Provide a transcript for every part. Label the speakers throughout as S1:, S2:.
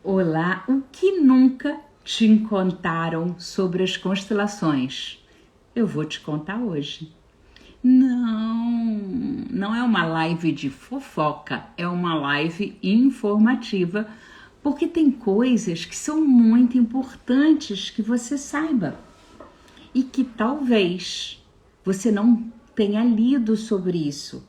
S1: Olá, o que nunca te contaram sobre as constelações? Eu vou te contar hoje. Não é uma live de fofoca, é uma live informativa, porque tem coisas que são muito importantes que você saiba e que talvez você não tenha lido sobre isso.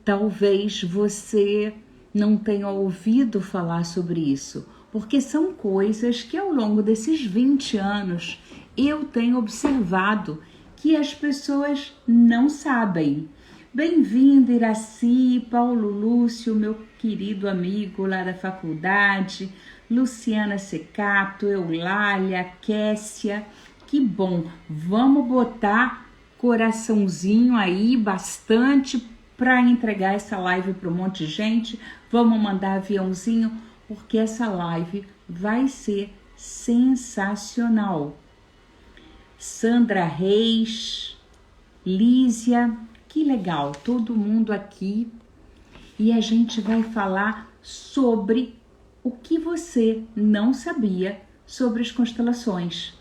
S1: Talvez você não tenha ouvido falar sobre isso, porque são coisas que ao longo desses 20 anos eu tenho observado que as pessoas não sabem. Bem-vindo, Iraci, Paulo Lúcio, meu querido amigo lá da faculdade, Luciana Secato, Eulália, Kessia. Que bom, vamos botar coraçãozinho aí bastante para entregar essa live para um monte de gente. Vamos mandar aviãozinho, porque essa live vai ser sensacional. Sandra Reis, Lísia, que legal, todo mundo aqui. E a gente vai falar sobre o que você não sabia sobre as constelações.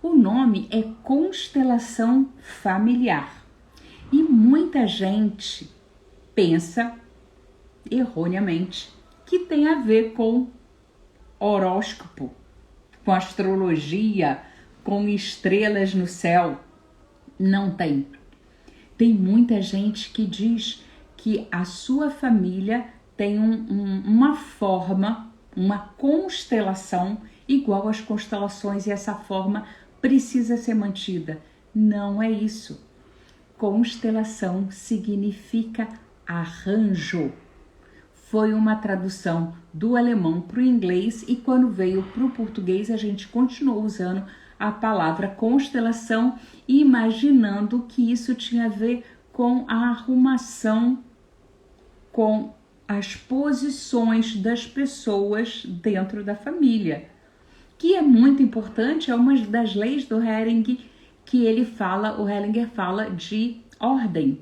S1: O nome é constelação familiar. E muita gente pensa, erroneamente, que tem a ver com horóscopo, com astrologia, com estrelas no céu. Não tem. Tem muita gente que diz que a sua família tem uma forma, uma constelação igual às constelações e essa forma precisa ser mantida. Não é isso. Constelação significa arranjo. Foi uma tradução do alemão para o inglês e quando veio para o português a gente continuou usando a palavra constelação, imaginando que isso tinha a ver com a arrumação, com as posições das pessoas dentro da família, que é muito importante, é uma das leis do Hering que o Hellinger fala de ordem.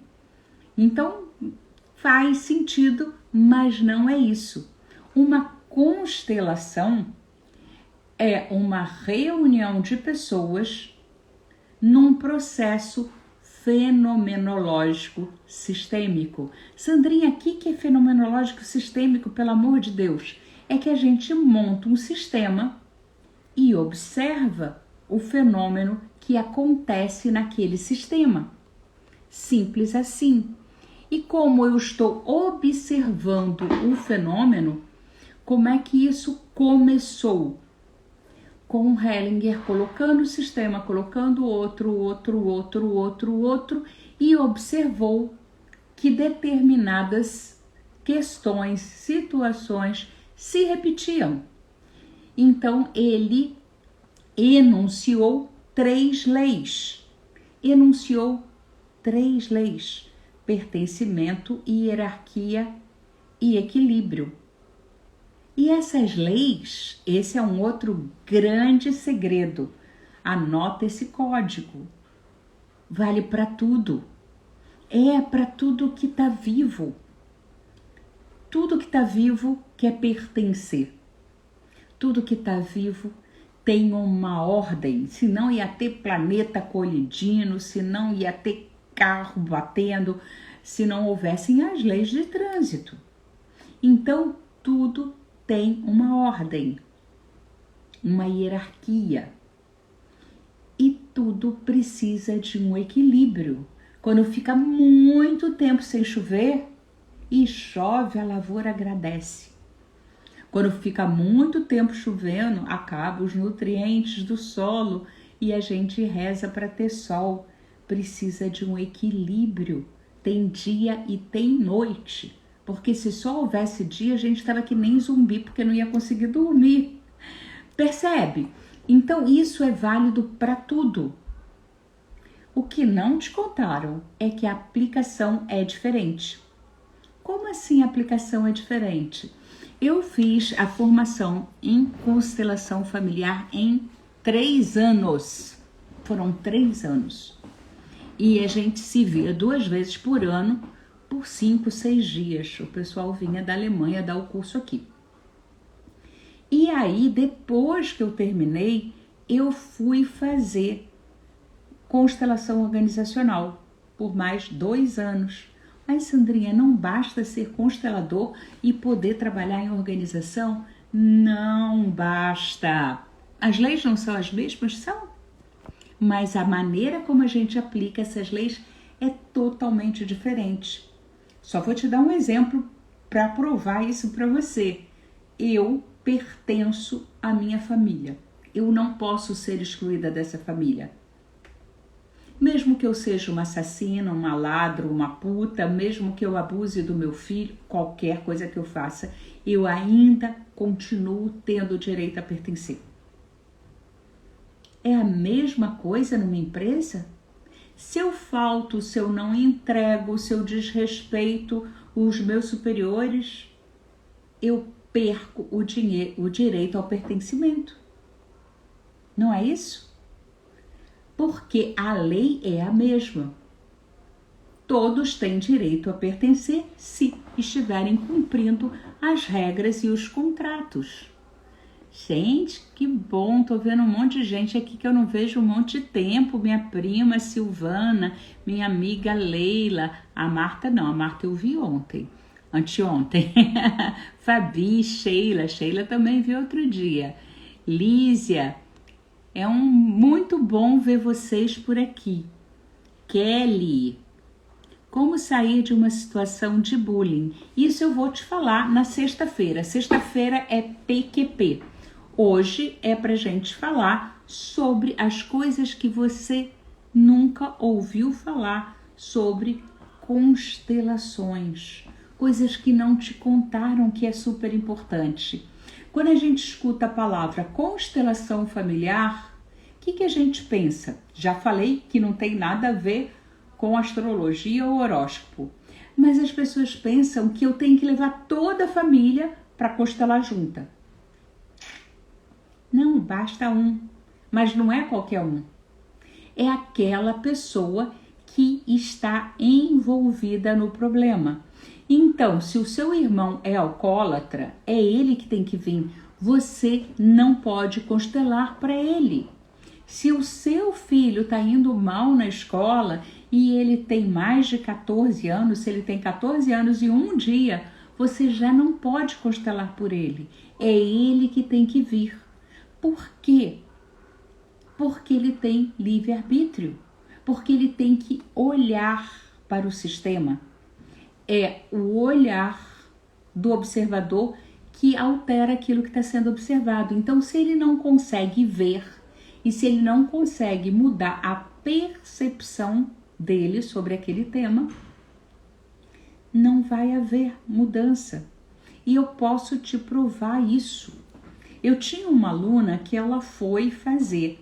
S1: Então faz sentido, mas não é isso. Uma constelação é uma reunião de pessoas num processo fenomenológico sistêmico. Sandrinha, o que é fenomenológico sistêmico, pelo amor de Deus? É que a gente monta um sistema e observa o fenômeno que acontece naquele sistema. Simples assim. E como eu estou observando o fenômeno, como é que isso começou? Com o Hellinger colocando o sistema, colocando outro, e observou que determinadas questões, situações se repetiam. Então ele enunciou três leis. Pertencimento, hierarquia e equilíbrio. E essas leis, esse é um outro grande segredo. Anota esse código. Vale para tudo. É para tudo que está vivo. Tudo que está vivo quer pertencer. Tudo que está vivo tem uma ordem. Senão ia ter planeta colidindo, senão ia ter carro batendo, se não houvessem as leis de trânsito. Então, tudo tem uma ordem, uma hierarquia. E tudo precisa de um equilíbrio. Quando fica muito tempo sem chover e chove, a lavoura agradece. Quando fica muito tempo chovendo, acabam os nutrientes do solo e a gente reza para ter sol. Precisa de um equilíbrio. Tem dia e tem noite. Porque se só houvesse dia, a gente estava que nem zumbi, porque não ia conseguir dormir. Percebe? Então isso é válido para tudo. O que não te contaram é que a aplicação é diferente. Como assim a aplicação é diferente? Eu fiz a formação em constelação familiar em 3 anos. Foram 3 anos. E a gente se via 2 vezes por ano, por 5, 6 dias. O pessoal vinha da Alemanha dar o curso aqui. E aí, depois que eu terminei, eu fui fazer constelação organizacional por mais 2 anos. Mas, Sandrinha, não basta ser constelador e poder trabalhar em organização? Não basta. As leis não são as mesmas? São. Mas a maneira como a gente aplica essas leis é totalmente diferente. Só vou te dar um exemplo para provar isso para você. Eu pertenço à minha família. Eu não posso ser excluída dessa família. Mesmo que eu seja uma assassina, uma ladra, uma puta, mesmo que eu abuse do meu filho, qualquer coisa que eu faça, eu ainda continuo tendo o direito a pertencer. É a mesma coisa numa empresa? Se eu falto, se eu não entrego, se eu desrespeito os meus superiores, eu perco o direito ao pertencimento. Não é isso? Porque a lei é a mesma. Todos têm direito a pertencer se estiverem cumprindo as regras e os contratos. Gente, que bom, tô vendo um monte de gente aqui que eu não vejo um monte de tempo. Minha prima Silvana, minha amiga Leila, a Marta não, a Marta eu vi anteontem. Fabi, Sheila também vi outro dia. Lísia, é muito bom ver vocês por aqui. Kelly, como sair de uma situação de bullying? Isso eu vou te falar na sexta-feira. Sexta-feira é PQP. Hoje é pra gente falar sobre as coisas que você nunca ouviu falar sobre constelações. Coisas que não te contaram que é super importante. Quando a gente escuta a palavra constelação familiar, o que a gente pensa? Já falei que não tem nada a ver com astrologia ou horóscopo. Mas as pessoas pensam que eu tenho que levar toda a família para constelar junta. Não, basta um. Mas não é qualquer um. É aquela pessoa que está envolvida no problema. Então, se o seu irmão é alcoólatra, é ele que tem que vir. Você não pode constelar para ele. Se o seu filho está indo mal na escola e ele tem mais de 14 anos, se ele tem 14 anos e um dia, você já não pode constelar por ele. É ele que tem que vir. Por quê? Porque ele tem livre-arbítrio. Porque ele tem que olhar para o sistema. É o olhar do observador que altera aquilo que está sendo observado. Então, se ele não consegue ver e se ele não consegue mudar a percepção dele sobre aquele tema, não vai haver mudança. E eu posso te provar isso. Eu tinha uma aluna que ela foi fazer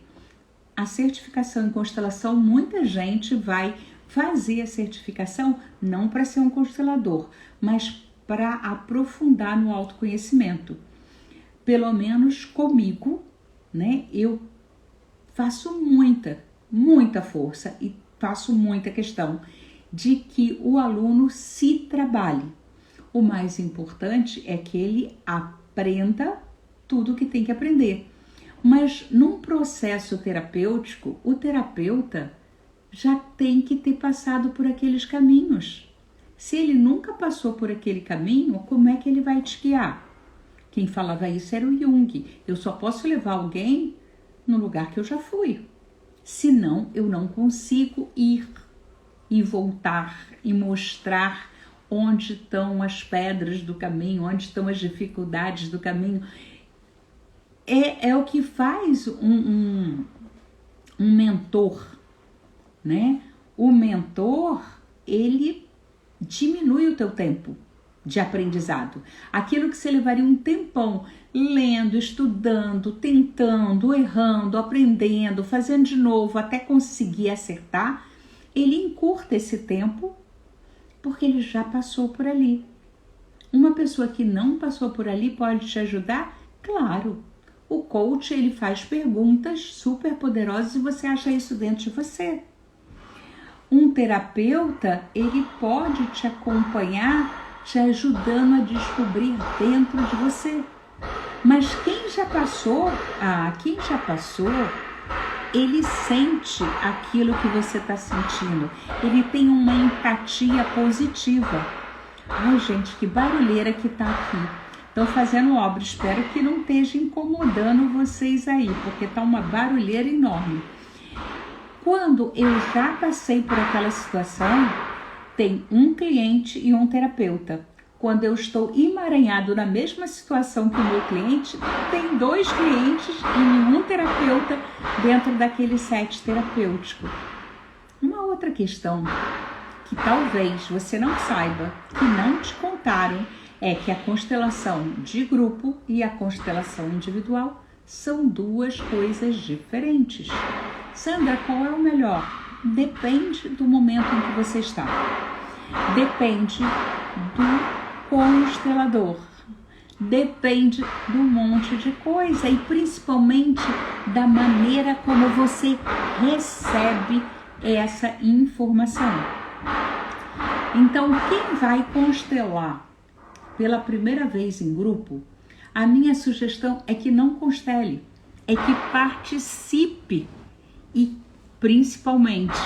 S1: a certificação em constelação. Muita gente vai fazer a certificação não para ser um constelador, mas para aprofundar no autoconhecimento. Pelo menos comigo, né? Eu faço muita força e faço muita questão de que o aluno se trabalhe. O mais importante é que ele aprenda tudo o que tem que aprender. Mas num processo terapêutico, o terapeuta já tem que ter passado por aqueles caminhos. Se ele nunca passou por aquele caminho, como é que ele vai te guiar? Quem falava isso era o Jung. Eu só posso levar alguém no lugar que eu já fui. Senão, eu não consigo ir e voltar e mostrar onde estão as pedras do caminho, onde estão as dificuldades do caminho. É o que faz um mentor, né? O mentor, ele diminui o teu tempo de aprendizado. Aquilo que você levaria um tempão lendo, estudando, tentando, errando, aprendendo, fazendo de novo até conseguir acertar, ele encurta esse tempo porque ele já passou por ali. Uma pessoa que não passou por ali pode te ajudar? Claro. O coach, ele faz perguntas super poderosas e você acha isso dentro de você. Um terapeuta, ele pode te acompanhar, te ajudando a descobrir dentro de você. Mas quem já passou, ele sente aquilo que você está sentindo. Ele tem uma empatia positiva. Ai, gente, que barulheira que tá aqui. Estou fazendo obra, espero que não esteja incomodando vocês aí, porque tá uma barulheira enorme. Quando eu já passei por aquela situação, tem um cliente e um terapeuta. Quando eu estou emaranhado na mesma situação que o meu cliente, tem 2 clientes e nenhum terapeuta dentro daquele set terapêutico. Uma outra questão que talvez você não saiba, que não te contaram, é que a constelação de grupo e a constelação individual são 2 coisas diferentes. Sandra, qual é o melhor? Depende do momento em que você está. Depende do constelador. Depende do monte de coisa e principalmente da maneira como você recebe essa informação. Então, quem vai constelar pela primeira vez em grupo, a minha sugestão é que não constele, é que participe e principalmente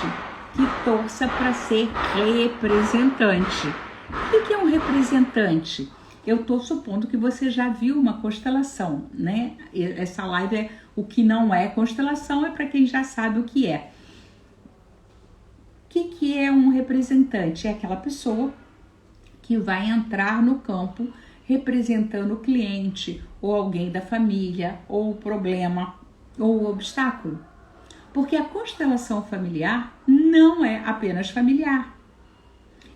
S1: que torça para ser representante. O que é um representante? Eu estou supondo que você já viu uma constelação, né? Essa live é o que não é constelação, é para quem já sabe o que é. O que é um representante? É aquela pessoa que vai entrar no campo representando o cliente, ou alguém da família, ou o problema, ou o obstáculo. Porque a constelação familiar não é apenas familiar.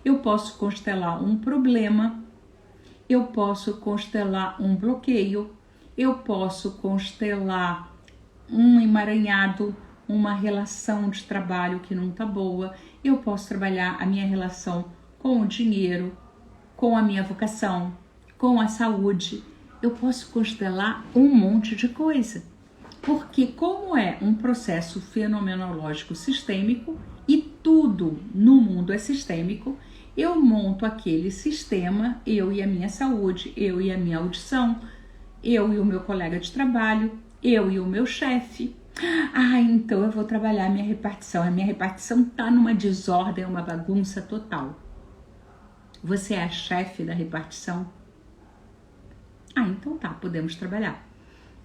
S1: Eu posso constelar um problema, eu posso constelar um bloqueio, eu posso constelar um emaranhado, uma relação de trabalho que não está boa, eu posso trabalhar a minha relação com o dinheiro, com a minha vocação, com a saúde. Eu posso constelar um monte de coisa. Porque como é um processo fenomenológico sistêmico e tudo no mundo é sistêmico, eu monto aquele sistema, eu e a minha saúde, eu e a minha audição, eu e o meu colega de trabalho, eu e o meu chefe. Então eu vou trabalhar a minha repartição. A minha repartição tá numa desordem, uma bagunça total. Você é a chefe da repartição? Então tá, podemos trabalhar.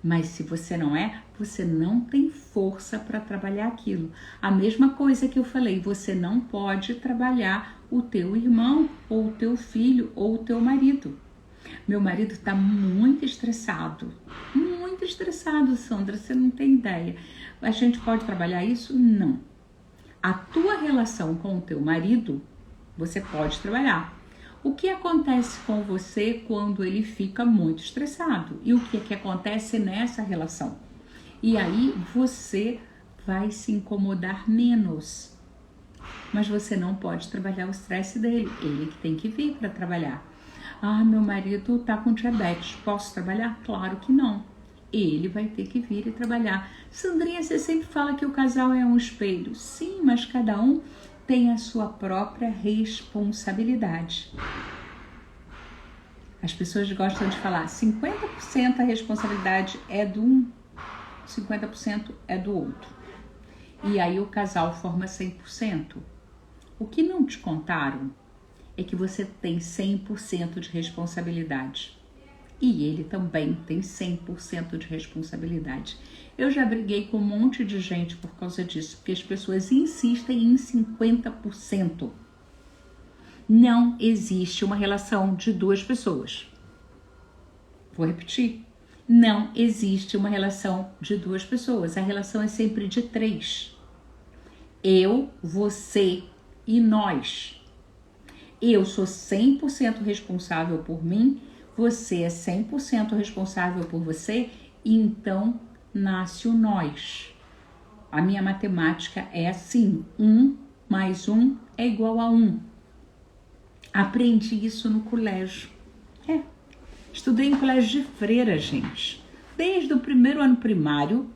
S1: Mas se você não é, você não tem força para trabalhar aquilo. A mesma coisa que eu falei, você não pode trabalhar o teu irmão, ou o teu filho, ou o teu marido. Meu marido está muito estressado, Sandra, você não tem ideia. A gente pode trabalhar isso? Não. A tua relação com o teu marido, você pode trabalhar. O que acontece com você quando ele fica muito estressado? E o que acontece nessa relação? E aí você vai se incomodar menos. Mas você não pode trabalhar o estresse dele. Ele que tem que vir para trabalhar. Meu marido tá com diabetes. Posso trabalhar? Claro que não. Ele vai ter que vir e trabalhar. Sandrinha, você sempre fala que o casal é um espelho. Sim, mas cada um tem a sua própria responsabilidade. As pessoas gostam de falar 50% a responsabilidade é de um, 50% é do outro. E aí o casal forma 100%. O que não te contaram é que você tem 100% de responsabilidade. E ele também tem 100% de responsabilidade. Eu já briguei com um monte de gente por causa disso, porque as pessoas insistem em 50%. Não existe uma relação de 2 pessoas. Vou repetir. Não existe uma relação de 2 pessoas. A relação é sempre de 3. Eu, você e nós. Eu sou 100% responsável por mim, você é 100% responsável por você, e então nasce o nós. A minha matemática é assim, 1 mais 1 é igual a 1. Aprendi isso no colégio. Estudei em colégio de freira, gente. Desde o primeiro ano primário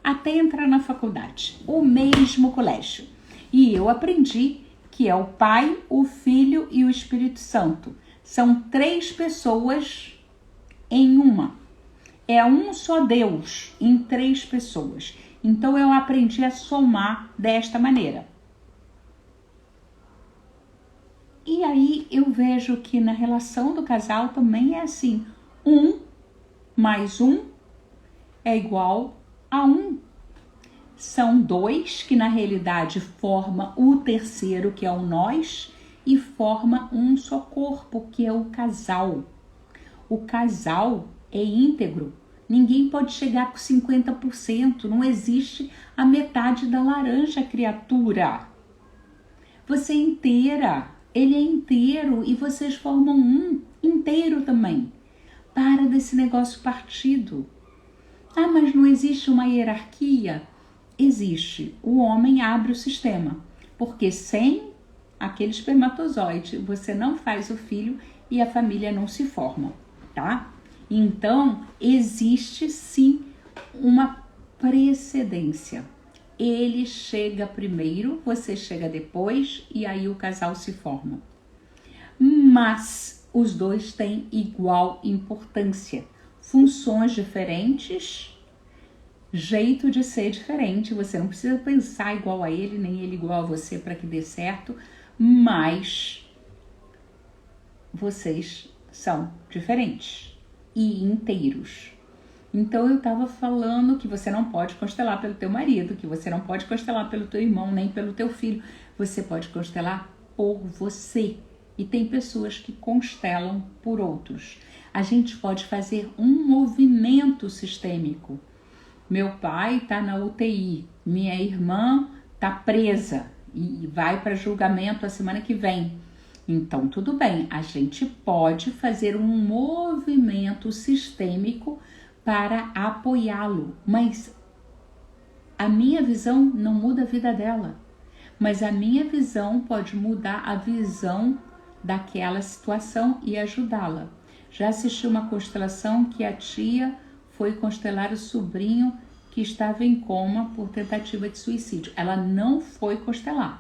S1: até entrar na faculdade. O mesmo colégio. E eu aprendi que é o Pai, o Filho e o Espírito Santo. São 3 pessoas em uma. é um só Deus em 3 pessoas. Então eu aprendi a somar desta maneira. E aí eu vejo que na relação do casal também é assim. 1 mais 1 é igual a 1. São 2 que na realidade formam o terceiro, que é o nós, e forma um só corpo, que é o casal. O casal é íntegro. Ninguém pode chegar com 50%. Não existe a metade da laranja, criatura. Você é inteira. Ele é inteiro e vocês formam um inteiro também. Para desse negócio partido. Ah, mas não existe uma hierarquia? Existe. O homem abre o sistema. Porque sem aquele espermatozoide, você não faz o filho e a família não se forma, tá? Então, existe sim uma precedência. Ele chega primeiro, você chega depois e aí o casal se forma. Mas os dois têm igual importância. Funções diferentes, jeito de ser diferente. Você não precisa pensar igual a ele, nem ele igual a você para que dê certo, mas vocês são diferentes e inteiros. Então eu estava falando que você não pode constelar pelo teu marido, que você não pode constelar pelo teu irmão, nem pelo teu filho. Você pode constelar por você. E tem pessoas que constelam por outros. A gente pode fazer um movimento sistêmico. Meu pai está na UTI, minha irmã está presa e vai para julgamento a semana que vem. Então tudo bem, a gente pode fazer um movimento sistêmico para apoiá-lo, mas a minha visão não muda a vida dela, mas a minha visão pode mudar a visão daquela situação e ajudá-la. Já assisti uma constelação que a tia foi constelar o sobrinho que estava em coma por tentativa de suicídio. Ela não foi constelar.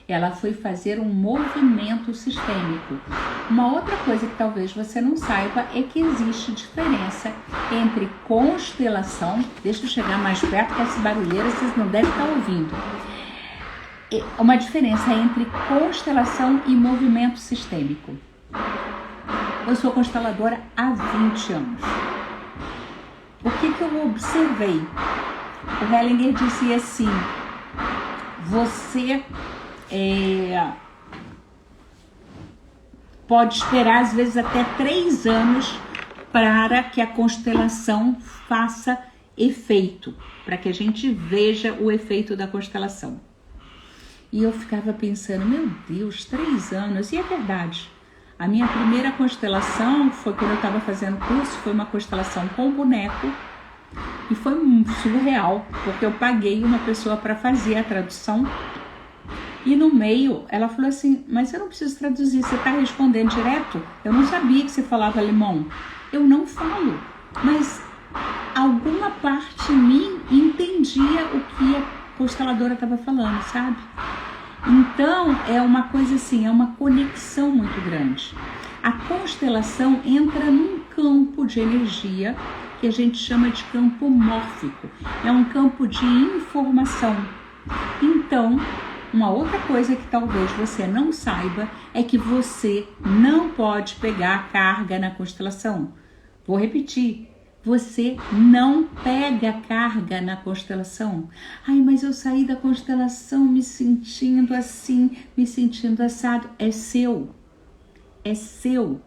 S1: Ela foi fazer um movimento sistêmico. Uma outra coisa que talvez você não saiba é que existe diferença entre constelação... Deixa eu chegar mais perto, que essa barulheira vocês não devem estar ouvindo. Uma diferença entre constelação e movimento sistêmico. Eu sou consteladora há 20 anos. O que eu observei? O Hellinger dizia assim, você pode esperar às vezes até 3 anos para que a constelação faça efeito, para que a gente veja o efeito da constelação. E eu ficava pensando, meu Deus, 3 anos, e é verdade. A minha primeira constelação foi quando eu estava fazendo curso, foi uma constelação com boneco e foi surreal, porque eu paguei uma pessoa para fazer a tradução e no meio ela falou assim, mas eu não preciso traduzir, você está respondendo direto? Eu não sabia que você falava alemão. Eu não falo, mas alguma parte em mim entendia o que a consteladora estava falando, sabe? Então, é uma coisa assim, é uma conexão muito grande. A constelação entra num campo de energia que a gente chama de campo mórfico. É um campo de informação. Então, uma outra coisa que talvez você não saiba é que você não pode pegar carga na constelação. Vou repetir. Você não pega carga na constelação. Ai, mas eu saí da constelação me sentindo assim, me sentindo assado. É seu. É seu.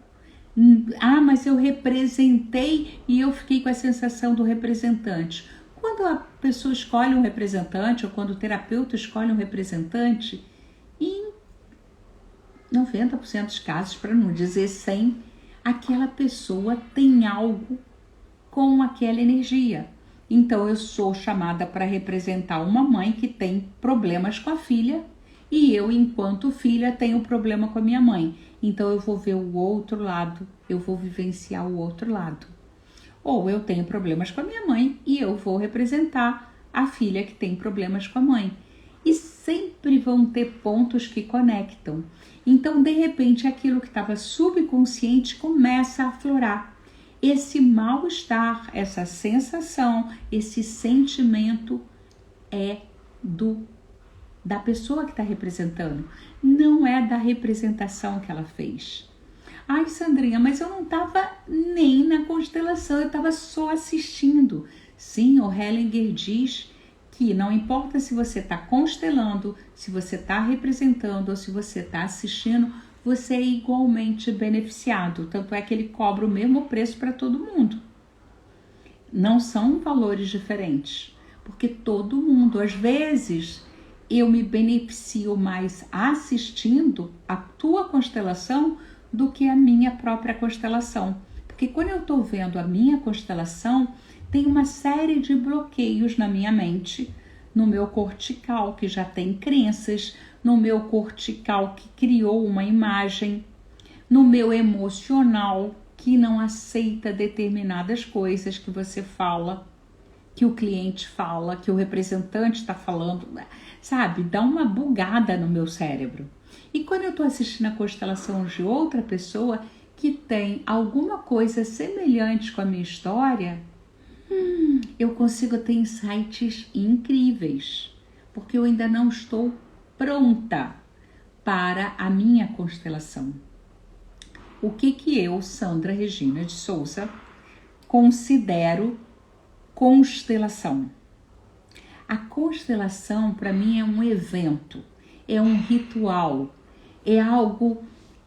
S1: Ah, mas eu representei e eu fiquei com a sensação do representante. Quando a pessoa escolhe um representante, ou quando o terapeuta escolhe um representante, em 90% dos casos, para não dizer 100%, aquela pessoa tem algo com aquela energia. Então eu sou chamada para representar uma mãe que tem problemas com a filha e eu, enquanto filha, tenho problema com a minha mãe. Então eu vou ver o outro lado, eu vou vivenciar o outro lado. Ou eu tenho problemas com a minha mãe e eu vou representar a filha que tem problemas com a mãe. E sempre vão ter pontos que conectam. Então, de repente, aquilo que estava subconsciente começa a aflorar. esse mal-estar, essa sensação, esse sentimento é da pessoa que está representando, não é da representação que ela fez. Ai, Sandrinha, mas eu não estava nem na constelação, eu estava só assistindo. Sim, o Hellinger diz que não importa se você está constelando, se você está representando ou se você está assistindo, você é igualmente beneficiado. Tanto é que ele cobra o mesmo preço para todo mundo. Não são valores diferentes, porque todo mundo, às vezes, eu me beneficio mais assistindo a tua constelação do que a minha própria constelação. Porque quando eu estou vendo a minha constelação, tem uma série de bloqueios na minha mente, no meu cortical, que já tem crenças, no meu cortical, que criou uma imagem, no meu emocional, que não aceita determinadas coisas que você fala, que o cliente fala, que o representante está falando, sabe? Dá uma bugada no meu cérebro. E quando eu estou assistindo a constelação de outra pessoa que tem alguma coisa semelhante com a minha história, eu consigo ter insights incríveis, porque eu ainda não estou pronta para a minha constelação. O que eu, Sandra Regina de Souza, considero constelação? A constelação, para mim, é um evento, é um ritual, é algo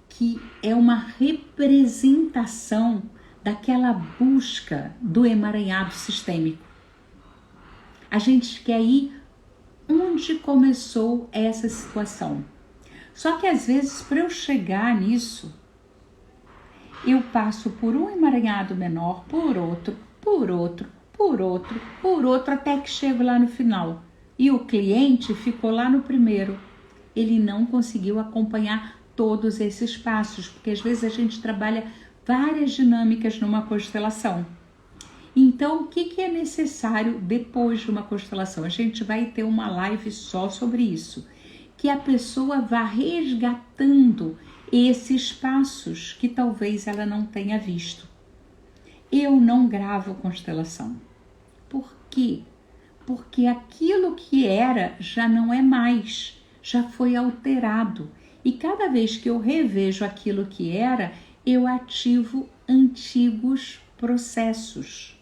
S1: que é uma representação daquela busca do emaranhado sistêmico. A gente quer ir onde começou essa situação. Só que às vezes, para eu chegar nisso, eu passo por um emaranhado menor, por outro, até que chego lá no final. E o cliente ficou lá no primeiro. Ele não conseguiu acompanhar todos esses passos, porque às vezes a gente trabalha várias dinâmicas numa constelação. Então, o que é necessário depois de uma constelação? A gente vai ter uma live só sobre isso, que a pessoa vá resgatando esses passos que talvez ela não tenha visto. Eu não gravo constelação. Por quê? Porque aquilo que era já não é mais, já foi alterado. E cada vez que eu revejo aquilo que era, eu ativo antigos processos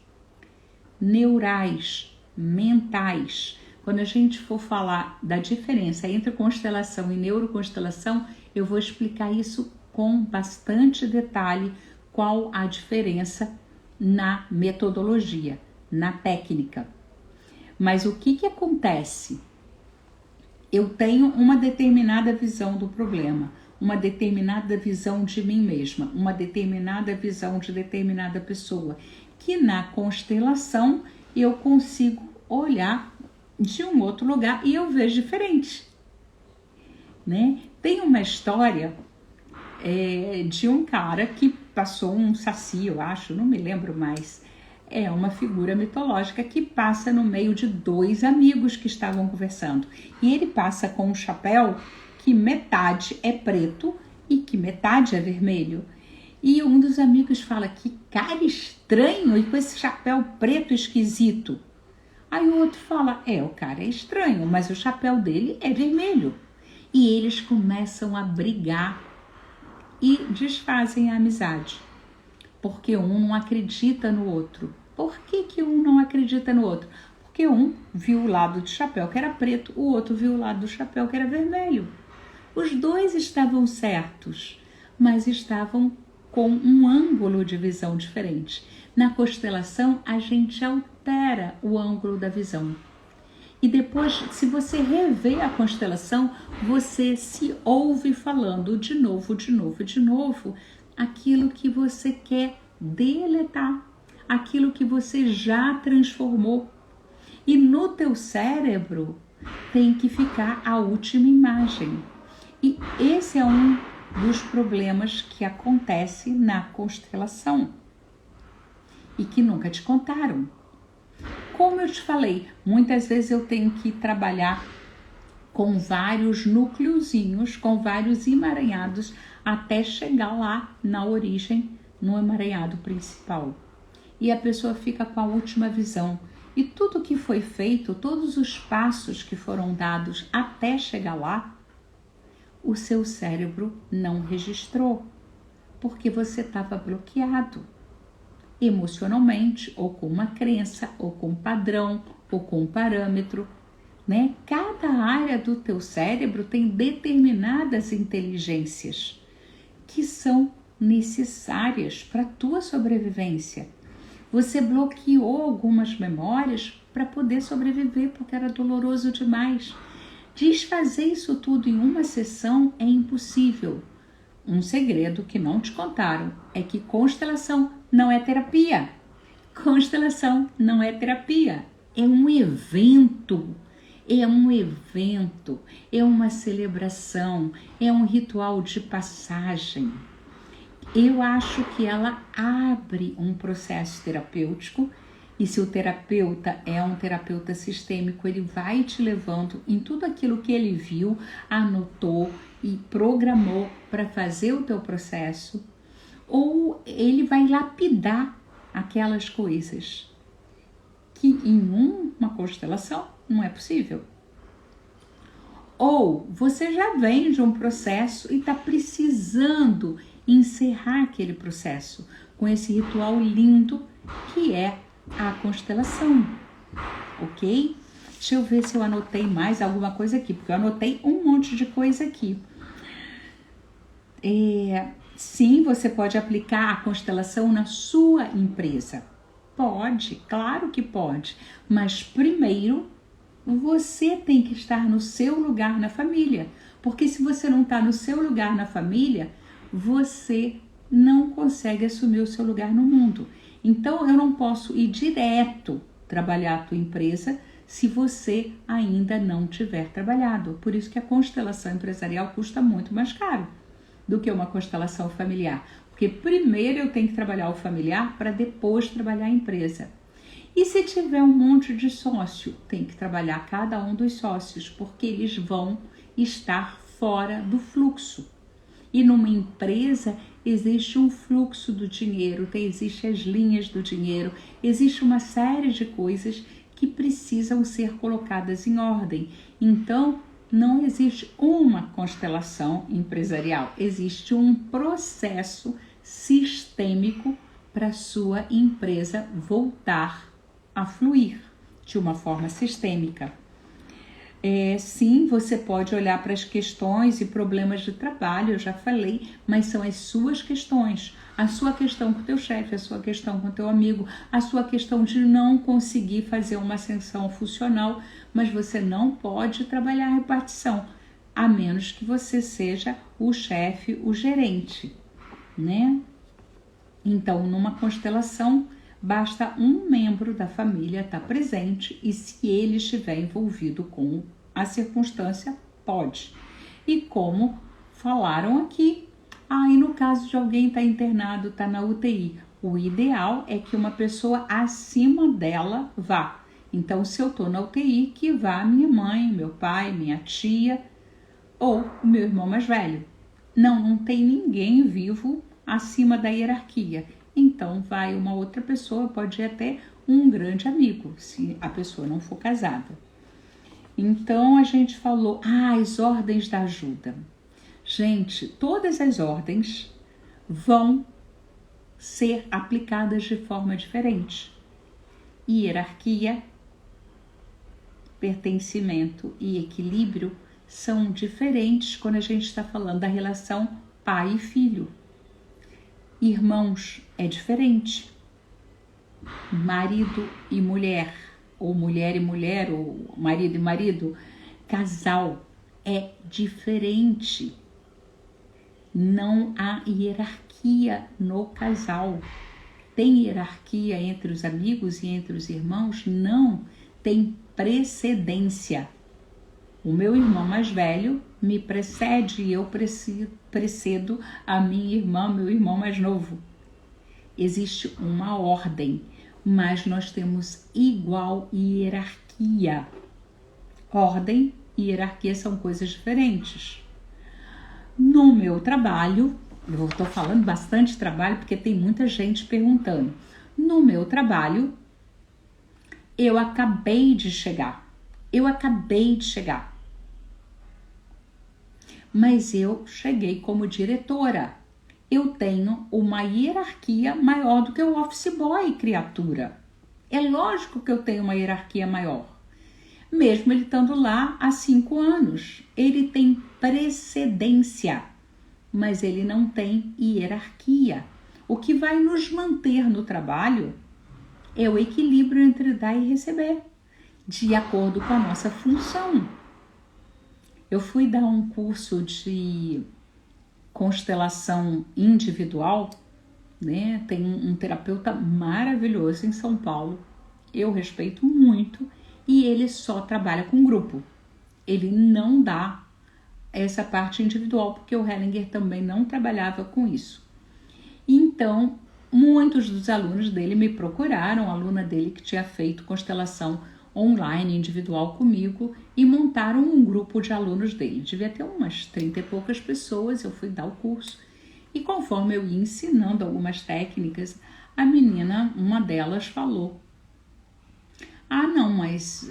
S1: neurais, mentais. Quando a gente for falar da diferença entre constelação e neuroconstelação, eu vou explicar isso com bastante detalhe, qual a diferença na metodologia, na técnica. Mas o que acontece? Eu tenho uma determinada visão do problema, uma determinada visão de mim mesma, uma determinada visão de determinada pessoa, que na constelação eu consigo olhar de um outro lugar e eu vejo diferente, né? Tem uma história de um cara que passou um saci, eu acho, não me lembro mais. É uma figura mitológica que passa no meio de dois amigos que estavam conversando. E ele passa com um chapéu que metade é preto e que metade é vermelho. E um dos amigos fala, que cara estranho, e com esse chapéu preto esquisito. Aí o outro fala, o cara é estranho, mas o chapéu dele é vermelho. E eles começam a brigar e desfazem a amizade. Porque um não acredita no outro. Por que um não acredita no outro? Porque um viu o lado do chapéu que era preto, o outro viu o lado do chapéu que era vermelho. Os dois estavam certos, mas estavam com um ângulo de visão diferente. Na constelação, a gente altera o ângulo da visão. E depois, se você rever a constelação, você se ouve falando de novo, aquilo que você quer deletar, aquilo que você já transformou. E no teu cérebro tem que ficar a última imagem. E esse é um dos problemas que acontece na constelação e que nunca te contaram. Como eu te falei, muitas vezes eu tenho que trabalhar com vários núcleozinhos, com vários emaranhados, até chegar lá na origem, no emaranhado principal. e a pessoa fica com a última visão. E tudo que foi feito, todos os passos que foram dados até chegar lá, o seu cérebro não registrou, porque você estava bloqueado emocionalmente, ou com uma crença, ou com um padrão, ou com um parâmetro, né? Cada área do teu cérebro tem determinadas inteligências que são necessárias para a tua sobrevivência. Você bloqueou algumas memórias para poder sobreviver, porque era doloroso demais. Desfazer isso tudo em uma sessão é impossível. Um segredo que não te contaram é que constelação não é terapia. Constelação não é terapia. É um evento. É um evento. É uma celebração. É um ritual de passagem. Eu acho que ela abre um processo terapêutico, e se o terapeuta é um terapeuta sistêmico, ele vai te levando em tudo aquilo que ele viu, anotou e programou para fazer o teu processo, ou ele vai lapidar aquelas coisas que em uma constelação não é possível. Ou você já vem de um processo e está precisando encerrar aquele processo com esse ritual lindo que é a constelação, ok? Deixa eu ver se eu anotei mais alguma coisa aqui, porque eu anotei um monte de coisa aqui. Sim, você pode aplicar a constelação na sua empresa. Pode, claro que pode, mas primeiro você tem que estar no seu lugar na família, porque se você não está no seu lugar na família, você não consegue assumir o seu lugar no mundo. Então, eu não posso ir direto trabalhar a tua empresa se você ainda não tiver trabalhado. Por isso que a constelação empresarial custa muito mais caro do que uma constelação familiar. Porque primeiro eu tenho que trabalhar o familiar para depois trabalhar a empresa. E se tiver um monte de sócio, tem que trabalhar cada um dos sócios, porque eles vão estar fora do fluxo. E numa empresa existe um fluxo do dinheiro, existem as linhas do dinheiro, existe uma série de coisas que precisam ser colocadas em ordem. Então, não existe uma constelação empresarial, existe um processo sistêmico para a sua empresa voltar a fluir de uma forma sistêmica. Sim, você pode olhar para as questões e problemas de trabalho, eu já falei, mas são as suas questões. A sua questão com o teu chefe, a sua questão com o teu amigo, a sua questão de não conseguir fazer uma ascensão funcional, mas você não pode trabalhar a repartição, a menos que você seja o chefe, o gerente, né? Então, numa constelação, basta um membro da família estar presente e se ele estiver envolvido com a circunstância, pode. E como falaram aqui, e no caso de alguém estar internado, estar na UTI, o ideal é que uma pessoa acima dela vá. Então, se eu estou na UTI, que vá minha mãe, meu pai, minha tia ou meu irmão mais velho. Não tem ninguém vivo acima da hierarquia. Então, vai uma outra pessoa, pode ir até um grande amigo, se a pessoa não for casada. Então, a gente falou, as ordens da ajuda. Gente, todas as ordens vão ser aplicadas de forma diferente. Hierarquia, pertencimento e equilíbrio são diferentes quando a gente está falando da relação pai e filho. Irmãos é diferente. Marido e mulher, ou mulher e mulher, ou marido e marido, casal é diferente. Não há hierarquia no casal. Tem hierarquia entre os amigos e entre os irmãos? Não, tem precedência. O meu irmão mais velho me precede e eu precedo a minha irmã, meu irmão mais novo. Existe uma ordem, mas nós temos igual hierarquia. Ordem e hierarquia são coisas diferentes. No meu trabalho, eu estou falando bastante trabalho porque tem muita gente perguntando. No meu trabalho, eu acabei de chegar. Mas eu cheguei como diretora. Eu tenho uma hierarquia maior do que o office boy, criatura. É lógico que eu tenho uma hierarquia maior. Mesmo ele estando lá há 5 anos. Ele tem precedência, mas ele não tem hierarquia. O que vai nos manter no trabalho é o equilíbrio entre dar e receber, de acordo com a nossa função. Eu fui dar um curso de constelação individual, né? Tem um terapeuta maravilhoso em São Paulo, eu respeito muito, e ele só trabalha com grupo. Ele não dá essa parte individual, porque o Hellinger também não trabalhava com isso. Então, muitos dos alunos dele me procuraram, a aluna dele que tinha feito constelação online, individual comigo, e montaram um grupo de alunos dele. Devia ter umas 30 e poucas pessoas, eu fui dar o curso. E conforme eu ia ensinando algumas técnicas, a menina, uma delas, falou: ah, não, mas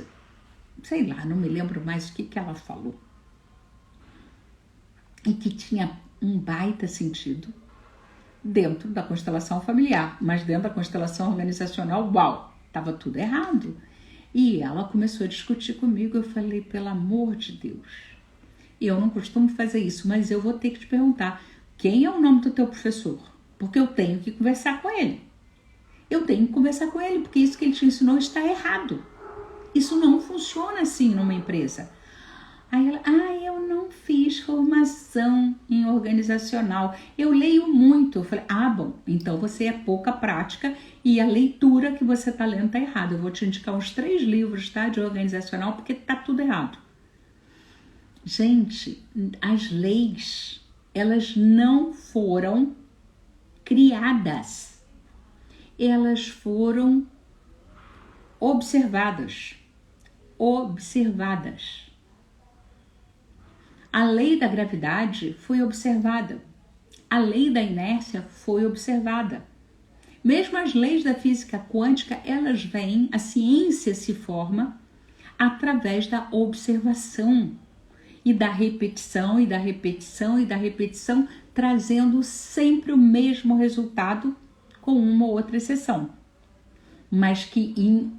S1: sei lá, não me lembro mais o que ela falou. E que tinha um baita sentido dentro da constelação familiar, mas dentro da constelação organizacional, uau, estava tudo errado. E ela começou a discutir comigo, eu falei, pelo amor de Deus, eu não costumo fazer isso, mas eu vou ter que te perguntar, quem é o nome do teu professor? Porque eu tenho que conversar com ele. Porque isso que ele te ensinou está errado. Isso não funciona assim numa empresa. Aí ela, eu não fiz formação em organizacional, eu leio muito. Eu falei, bom, então você é pouca prática e a leitura que você está lendo está errada. Eu vou te indicar uns 3 livros, tá, de organizacional, porque está tudo errado. Gente, as leis, elas não foram criadas, elas foram observadas. A lei da gravidade foi observada. A lei da inércia foi observada. Mesmo as leis da física quântica, elas vêm, a ciência se forma através da observação e da repetição, trazendo sempre o mesmo resultado, com uma ou outra exceção. Mas que em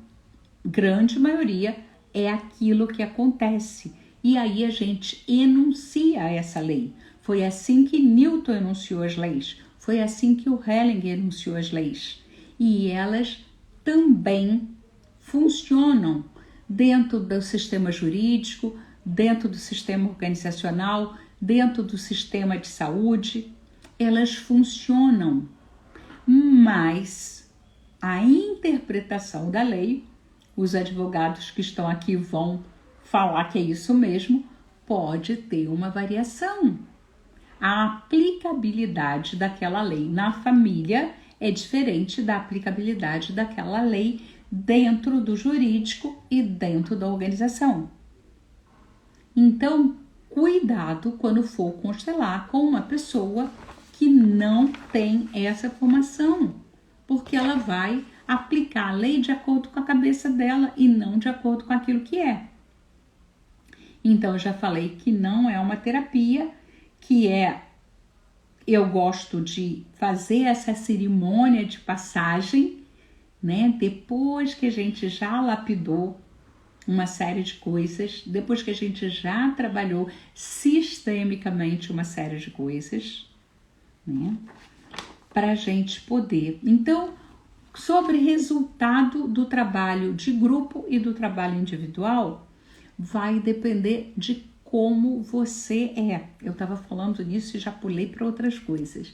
S1: grande maioria é aquilo que acontece. E aí a gente enuncia essa lei. Foi assim que Newton enunciou as leis. Foi assim que o Hellinger enunciou as leis. E elas também funcionam dentro do sistema jurídico, dentro do sistema organizacional, dentro do sistema de saúde. Elas funcionam. Mas a interpretação da lei, os advogados que estão aqui vão falar que é isso mesmo, pode ter uma variação. A aplicabilidade daquela lei na família é diferente da aplicabilidade daquela lei dentro do jurídico e dentro da organização. Então, cuidado quando for constelar com uma pessoa que não tem essa formação, porque ela vai aplicar a lei de acordo com a cabeça dela e não de acordo com aquilo que é. Então, eu já falei que não é uma terapia, eu gosto de fazer essa cerimônia de passagem, né? Depois que a gente já lapidou uma série de coisas, depois que a gente já trabalhou sistemicamente uma série de coisas, né? Para a gente poder. Então, sobre resultado do trabalho de grupo e do trabalho individual, vai depender de como você é. Eu estava falando nisso e já pulei para outras coisas.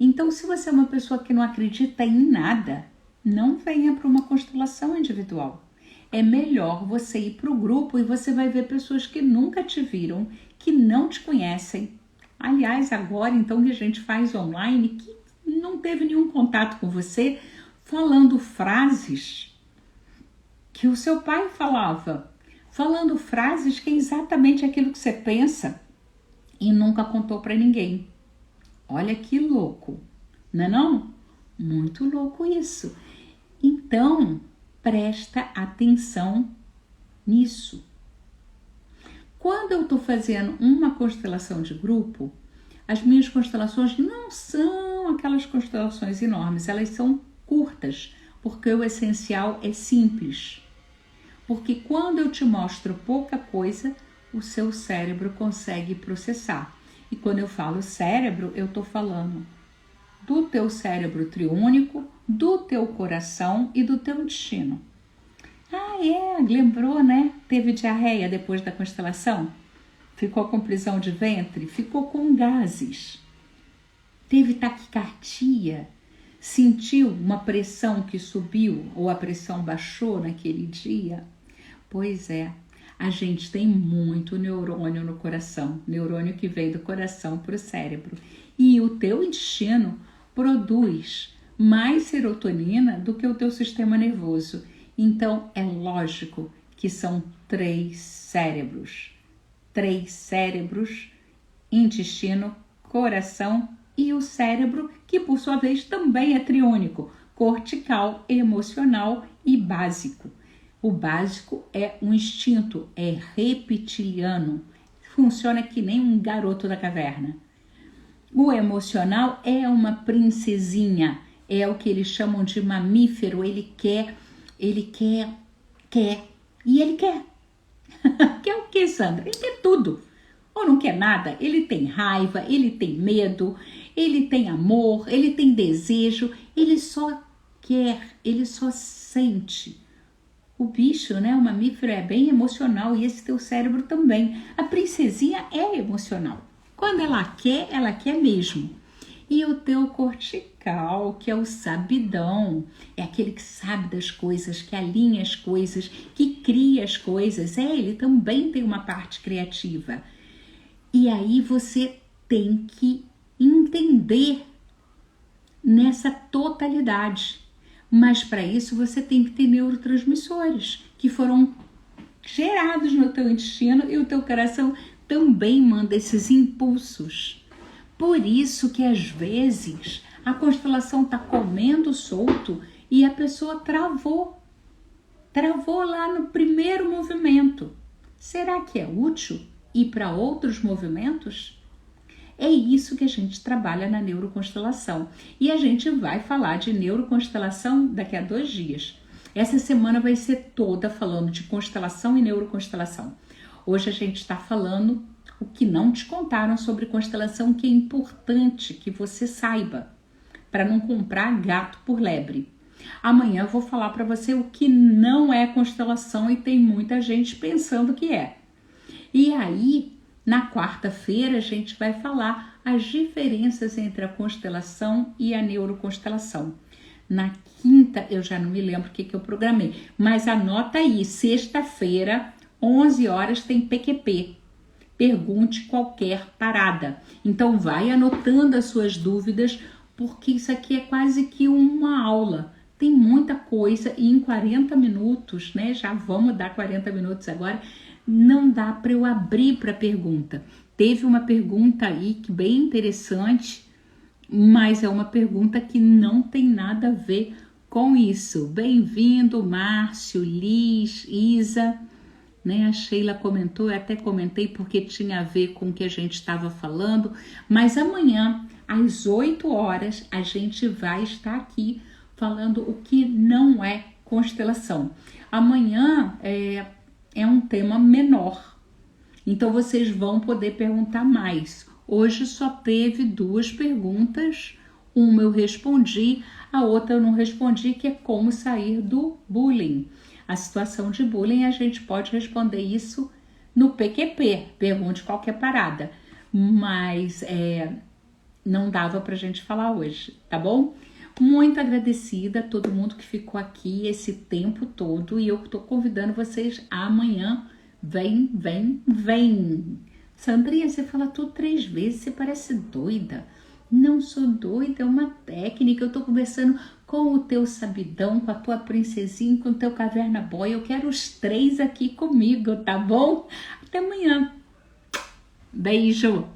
S1: Então, se você é uma pessoa que não acredita em nada, não venha para uma constelação individual. É melhor você ir para o grupo e você vai ver pessoas que nunca te viram, que não te conhecem. Aliás, agora então que a gente faz online, que não teve nenhum contato com você, falando frases que o seu pai falava, falando frases que é exatamente aquilo que você pensa e nunca contou para ninguém. Olha que louco, não é não? Muito louco isso. Então, presta atenção nisso. Quando eu estou fazendo uma constelação de grupo, as minhas constelações não são aquelas constelações enormes, elas são curtas, porque o essencial é simples. Porque quando eu te mostro pouca coisa, o seu cérebro consegue processar. E quando eu falo cérebro, eu estou falando do teu cérebro triúnico, do teu coração e do teu intestino. Lembrou, né? Teve diarreia depois da constelação? Ficou com prisão de ventre? Ficou com gases? Teve taquicardia? Sentiu uma pressão que subiu ou a pressão baixou naquele dia? Pois é, a gente tem muito neurônio no coração, neurônio que vem do coração para o cérebro. E o teu intestino produz mais serotonina do que o teu sistema nervoso. Então, é lógico que são 3 cérebros. 3 cérebros, intestino, coração e o cérebro, que por sua vez também é triônico, cortical, emocional e básico. O básico é um instinto, é reptiliano, funciona que nem um garoto da caverna. O emocional é uma princesinha, é o que eles chamam de mamífero, ele quer. E ele quer. Quer o que, Sandra? Ele quer tudo. Ou não quer nada, ele tem raiva, ele tem medo, ele tem amor, ele tem desejo, ele só quer, ele só sente. O bicho, né, o mamífero é bem emocional e esse teu cérebro também. A princesinha é emocional. Quando ela quer mesmo. E o teu cortical, que é o sabidão, é aquele que sabe das coisas, que alinha as coisas, que cria as coisas. Ele também tem uma parte criativa. E aí você tem que entender nessa totalidade. Mas para isso você tem que ter neurotransmissores que foram gerados no teu intestino e o teu coração também manda esses impulsos. Por isso que às vezes a constelação está comendo solto e a pessoa travou lá no primeiro movimento. Será que é útil ir para outros movimentos? É isso que a gente trabalha na neuroconstelação. E a gente vai falar de neuroconstelação daqui a 2 dias. Essa semana vai ser toda falando de constelação e neuroconstelação. Hoje a gente está falando o que não te contaram sobre constelação, que é importante que você saiba, para não comprar gato por lebre. Amanhã eu vou falar para você o que não é constelação e tem muita gente pensando que é. E aí, na quarta-feira, a gente vai falar as diferenças entre a constelação e a neuroconstelação. Na quinta, eu já não me lembro o que eu programei, mas anota aí, sexta-feira, 11 horas, tem PQP. Pergunte qualquer parada. Então, vai anotando as suas dúvidas, porque isso aqui é quase que uma aula. Tem muita coisa e em 40 minutos, né? Já vamos dar 40 minutos agora. Não dá para eu abrir para pergunta. Teve uma pergunta aí que bem interessante, mas é uma pergunta que não tem nada a ver com isso. Bem-vindo, Márcio, Liz, Isa, né? A Sheila comentou, eu até comentei porque tinha a ver com o que a gente estava falando, mas amanhã, às 8 horas, a gente vai estar aqui falando o que não é constelação. Amanhã é um tema menor, então vocês vão poder perguntar mais. Hoje só teve 2 perguntas, uma eu respondi, a outra eu não respondi, que é como sair do bullying. A situação de bullying, a gente pode responder isso no PQP, pergunte qualquer parada, mas não dava pra gente falar hoje, tá bom? Muito agradecida a todo mundo que ficou aqui esse tempo todo e eu tô convidando vocês amanhã. Vem. Sandrinha, você fala tudo 3 vezes, você parece doida. Não sou doida, é uma técnica. Eu tô conversando com o teu sabidão, com a tua princesinha, com o teu caverna boy. Eu quero os 3 aqui comigo, tá bom? Até amanhã. Beijo.